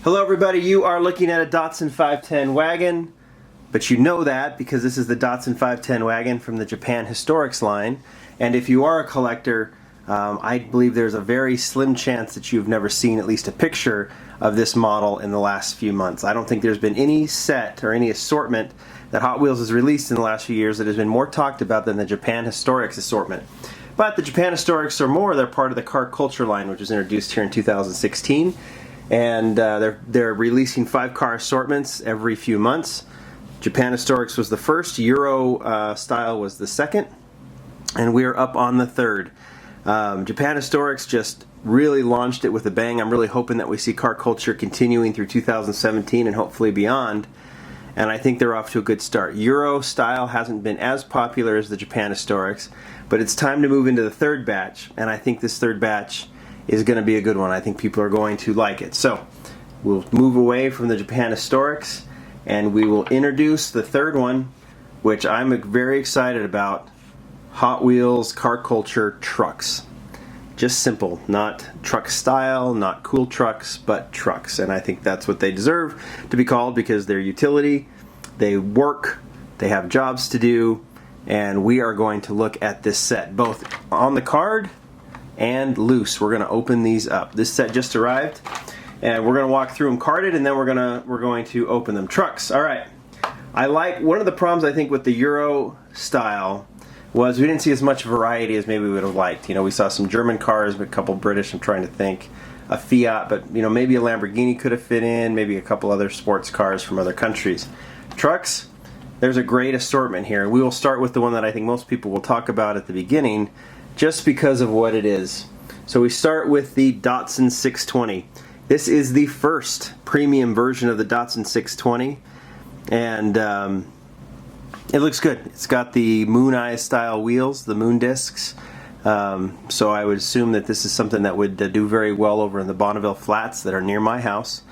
Hello everybody, you are looking at a Datsun 510 wagon, but you know that because this is the Datsun 510 wagon from the Japan Historics line. And if you are a collector, I believe there's a very slim chance that you've never seen at least a picture of this model in the last few months. I don't think there's been any set or any assortment that Hot Wheels has released in the last few years that has been more talked about than the Japan Historics assortment. But the Japan Historics are more, they're part of the car culture line, which was introduced here in 2016. And they're releasing 5 car assortments every few months. Japan Historics was the first, Euro style was the second, and we're up on the third. Japan Historics just really launched it with a bang. I'm really hoping that we see car culture continuing through 2017 and hopefully beyond. And I think they're off to a good start. Euro style hasn't been as popular as the Japan Historics, but it's time to move into the third batch, and I think this third batch is going to be a good one. I think people are going to like it. So we'll move away from the Japan Historics and we will introduce the third one, which I'm very excited about. Hot Wheels car culture trucks. Just simple, not truck style, not cool trucks, but trucks. And I think that's what they deserve to be called because they're utility, they work, they have jobs to do, and we are going to look at this set both on the card and loose. We're going to open these up. This set just arrived, and we're going to walk through them carded, and then we're going to open them. Trucks. All right. I like one of the problems I think with the Euro style was we didn't see as much variety as maybe we would have liked. You know, we saw some German cars, but a couple British. I'm trying to think. A Fiat, but you know, maybe a Lamborghini could have fit in. Maybe a couple other sports cars from other countries. Trucks. There's a great assortment here. We will start with the one that I think most people will talk about at the beginning, just because of what it is. So we start with the Datsun 620. This is the first premium version of the Datsun 620, and it looks good. It's got the Moon Eye style wheels, the moon discs, so I would assume that this is something that would do very well over in the Bonneville Flats that are near my house,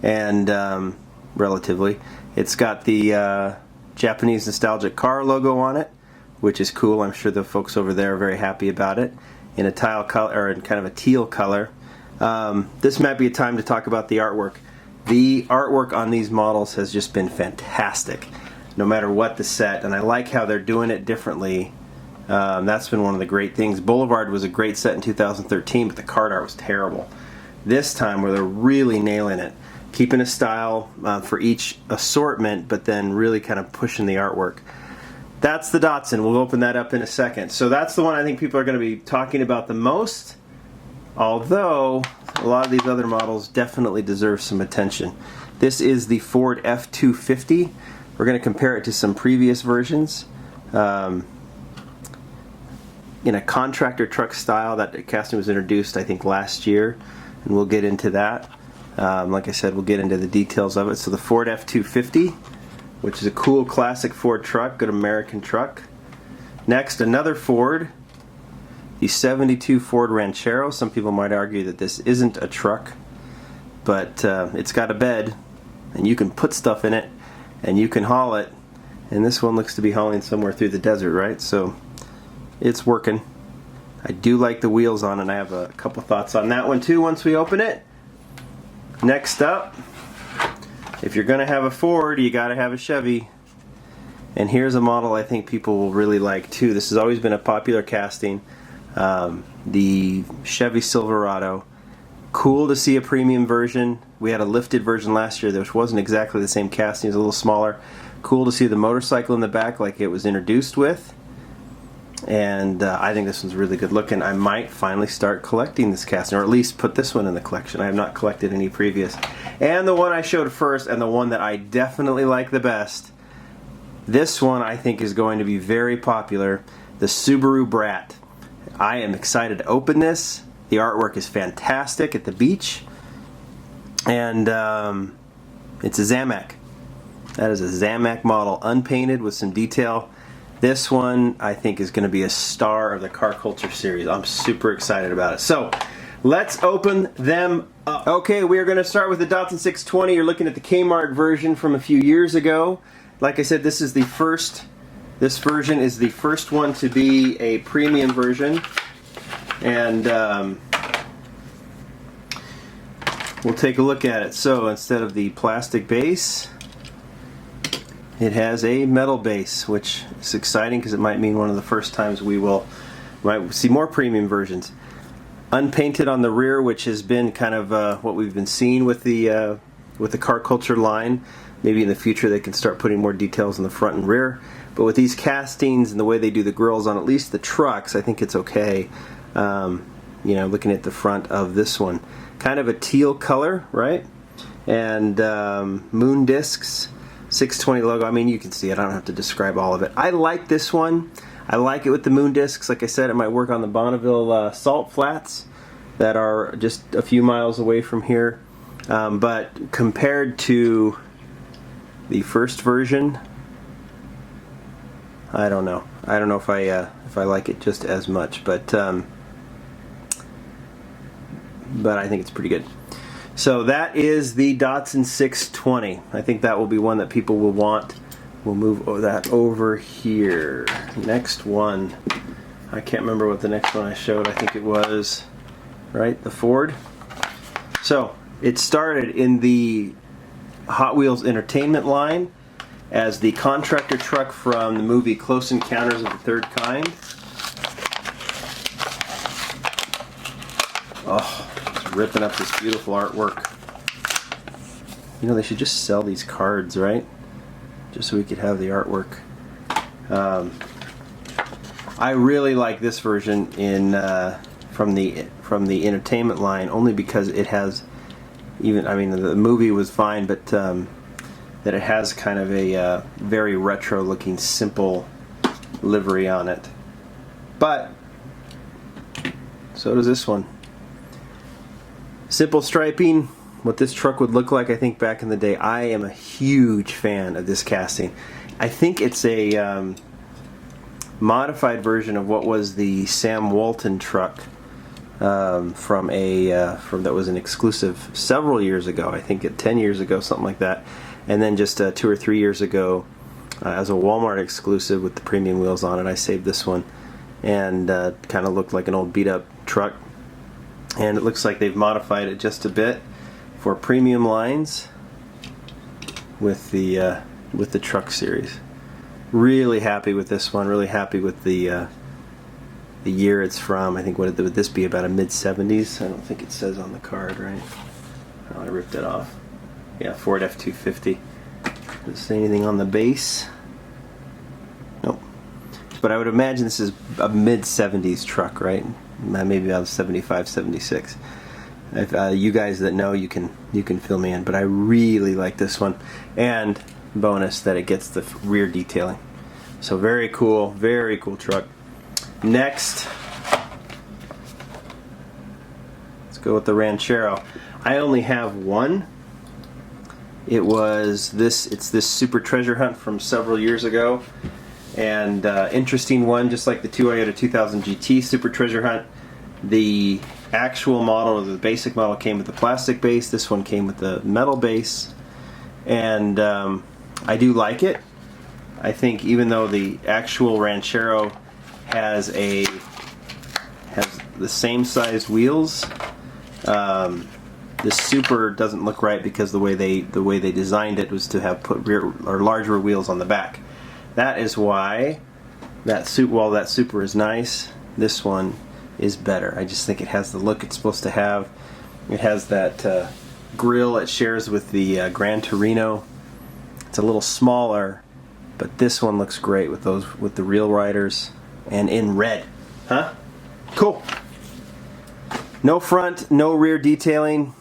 and relatively. It's got the Japanese nostalgic car logo on it, which is cool. I'm sure the folks over there are very happy about it, in a tile color, or in kind of a teal color. This might be a time to talk about the artwork. The artwork on these models has just been fantastic, no matter what the set, and I like how they're doing it differently. That's been one of the great things. Boulevard was a great set in 2013, but the card art was terrible. This time, where they're really nailing it, keeping a style for each assortment, but then really kind of pushing the artwork. That's the Datsun. We'll open that up in a second. So that's the one I think people are going to be talking about the most, although a lot of these other models definitely deserve some attention. This is the Ford F-250. We're going to compare it to some previous versions in a contractor truck style. That casting was introduced, I think, last year, and we'll get into that. Like I said, we'll get into the details of it. So the Ford F-250, which is a cool classic Ford truck, good American truck. Next, another Ford, the 72 Ford Ranchero. Some people might argue that this isn't a truck, but it's got a bed, and you can put stuff in it, and you can haul it. And this one looks to be hauling somewhere through the desert, right? So it's working. I do like the wheels on it, and I have a couple thoughts on that one too once we open it. Next up, if you're going to have a Ford, you got to have a Chevy. And here's a model I think people will really like too. This has always been a popular casting. The Chevy Silverado. Cool to see a premium version. We had a lifted version last year that wasn't exactly the same casting. It was a little smaller. Cool to see the motorcycle in the back like it was introduced with. And I think this one's really good looking. I might finally start collecting this casting, or at least put this one in the collection. I have not collected any previous. And the one I showed first, and the one that I definitely like the best, this one I think is going to be very popular, the Subaru Brat. I am excited to open this. The artwork is fantastic at the beach, and it's a Zamac. That is a Zamac model, unpainted with some detail. This one, I think, is going to be a star of the car culture series. I'm super excited about it. So, let's open them up. Okay, we are going to start with the Datsun 620. You're looking at the Kmart version from a few years ago. Like I said, this is the first. This version is the first one to be a premium version. And we'll take a look at it. So instead of the plastic base, it has a metal base, which is exciting because it might mean one of the first times we might see more premium versions. Unpainted on the rear, which has been kind of what we've been seeing with the car culture line. Maybe in the future they can start putting more details in the front and rear. But with these castings and the way they do the grills on at least the trucks, I think it's okay. You know, looking at the front of this one, kind of a teal color, right? And moon discs, 620 logo. I mean, you can see it. I don't have to describe all of it. I like this one. I like it with the moon discs. Like I said, it might work on the Bonneville salt flats that are just a few miles away from here. But compared to the first version, I don't know. I don't know if I like it just as much, but I think it's pretty good. So that is the Datsun 620. I think that will be one that people will want. We'll move that over here. Next one. I can't remember what the next one I showed. I think it was, right, the Ford. So it started in the Hot Wheels Entertainment line as the Contractor Truck from the movie Close Encounters of the Third Kind. Oh, it's ripping up this beautiful artwork. You know, they should just sell these cards, right? Just so we could have the artwork. I really like this version in from the entertainment line, only because it has I mean, the movie was fine, but that it has kind of a very retro-looking, simple livery on it. But so does this one. Simple striping, what this truck would look like, I think, back in the day. I am a huge fan of this casting. I think it's a modified version of what was the Sam Walton truck from that was an exclusive several years ago. I think 10 years ago, something like that. And then just 2 or 3 years ago, as a Walmart exclusive with the premium wheels on it, I saved this one, and kind of looked like an old beat-up truck. And it looks like they've modified it just a bit for premium lines with the truck series. Really happy with this one. Really happy with the year it's from. I think would this be about a mid-70s? I don't think it says on the card, right? Oh, I ripped it off. Yeah, Ford F-250. Does it say anything on the base? Nope. But I would imagine this is a mid-70s truck, right? Maybe about 75, 76. If you guys that know, you can fill me in. But I really like this one, and bonus that it gets the rear detailing. So very cool truck. Next, let's go with the Ranchero. I only have one. It's this Super Treasure Hunt from several years ago, and interesting one, just like the Toyota 2000 GT Super Treasure Hunt. The actual model, or the basic model, came with the plastic base. This one came with the metal base, and I do like it. I think even though the actual Ranchero has the same size wheels, the Super doesn't look right because the way they designed it was to have put larger wheels on the back. That is why while that Super is nice, this one is better. I just think it has the look it's supposed to have. It has that grille it shares with the Gran Torino. It's a little smaller, but this one looks great with the real riders and in red. Huh? Cool. No front, no rear detailing.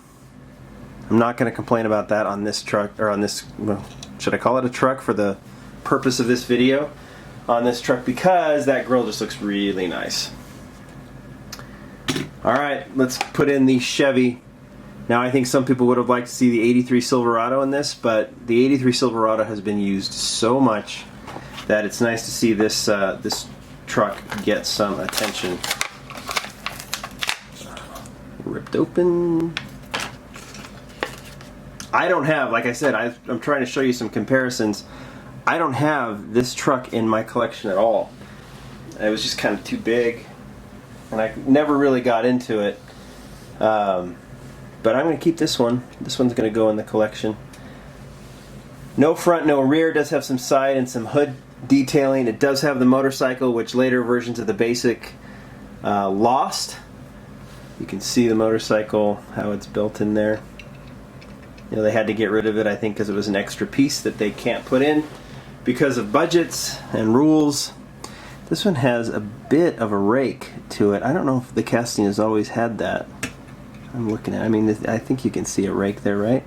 I'm not going to complain about that on this truck, or on this, well, should I call it a truck for the purpose of this video, on this truck, because that grille just looks really nice. Alright, let's put in the Chevy. Now, I think some people would have liked to see the 83 Silverado in this, but the 83 Silverado has been used so much that it's nice to see this this truck get some attention. Ripped open. I don't have, like I said, I'm trying to show you some comparisons. I don't have this truck in my collection at all. It was just kind of too big, and I never really got into it. But I'm going to keep this one. This one's going to go in the collection. No front, no rear. It does have some side and some hood detailing. It does have the motorcycle, which later versions of the basic lost. You can see the motorcycle, how it's built in there. You know, they had to get rid of it, I think, because it was an extra piece that they can't put in because of budgets and rules. This one has a bit of a rake to it. I don't know if the casting has always had that. I'm looking at it. I mean, I think you can see a rake there, right?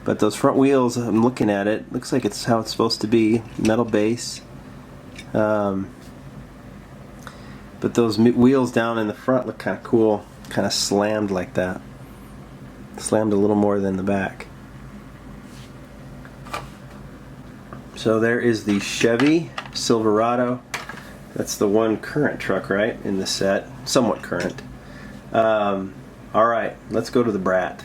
But those front wheels, I'm looking at it, looks like it's how it's supposed to be. Metal base. But those wheels down in the front look kind of cool. Kind of slammed like that. Slammed a little more than the back. So there is the Chevy Silverado. That's the one current truck, right, in the set. Somewhat current. Alright, let's go to the Brat.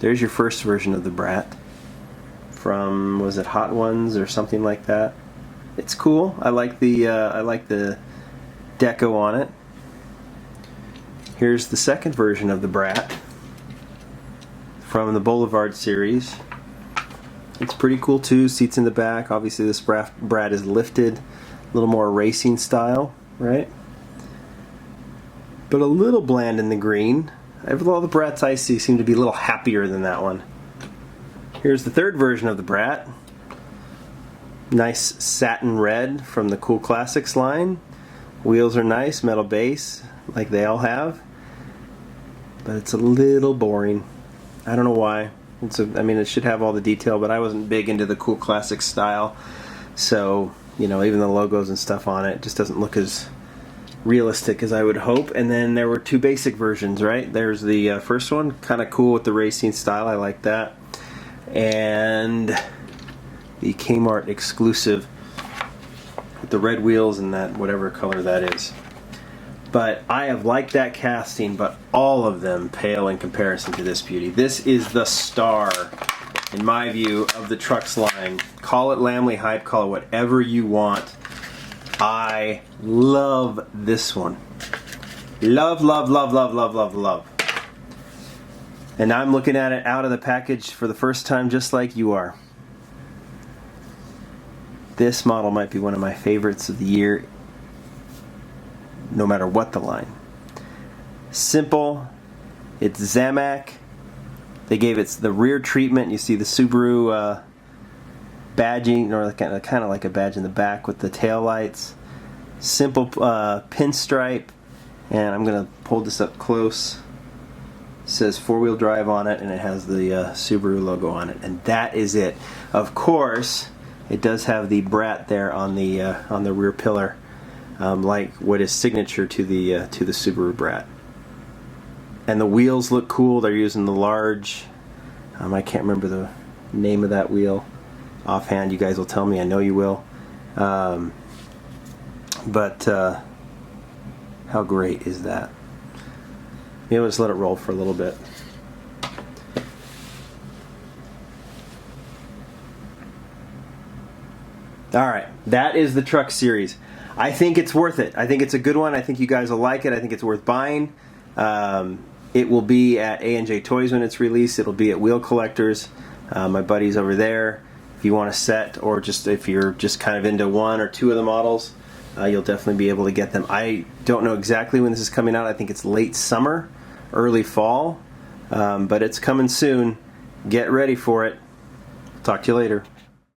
There's your first version of the Brat. From, was it Hot Ones or something like that? It's cool. I like the deco on it. Here's the second version of the Brat from the Boulevard series. It's pretty cool too. Seats in the back. Obviously this Brat is lifted, a little more racing style, right? But a little bland in the green. All the Brats I see seem to be a little happier than that one. Here's the third version of the Brat. Nice satin red from the Cool Classics line. Wheels are nice, metal base, like they all have. But it's a little boring. I don't know why. I mean, it should have all the detail, but I wasn't big into the Cool Classics style. So, you know, even the logos and stuff on it just doesn't look as realistic as I would hope. And then there were two basic versions, right? There's the first one, kind of cool with the racing style. I like that. And the Kmart exclusive with the red wheels and that whatever color that is. But I have liked that casting, but all of them pale in comparison to this beauty. This is the star, in my view, of the trucks line. Call it Lamley hype, call it whatever you want. I love this one. Love, love, love, love, love, love, love. And I'm looking at it out of the package for the first time just like you are. This model might be one of my favorites of the year, no matter what the line. Simple. It's Zamac. They gave it the rear treatment. You see the Subaru badging, or kind of like a badge in the back with the tail lights. Simple pinstripe. And I'm going to hold this up close. It says four-wheel drive on it, and it has the Subaru logo on it. And that is it. Of course, it does have the Brat there on the rear pillar. Like what is signature to the Subaru Brat. And the wheels look cool. They're using the large, I can't remember the name of that wheel offhand. You guys will tell me. I know you will. But how great is that? Maybe I'll just let it roll for a little bit. Alright, that is the truck series. I think it's worth it. I think it's a good one. I think you guys will like it. I think it's worth buying. It will be at A&J Toys when it's released. It'll be at Wheel Collectors. My buddy's over there. If you want a set, or just if you're just kind of into one or two of the models, you'll definitely be able to get them. I don't know exactly when this is coming out. I think it's late summer, early fall, but it's coming soon. Get ready for it. Talk to you later.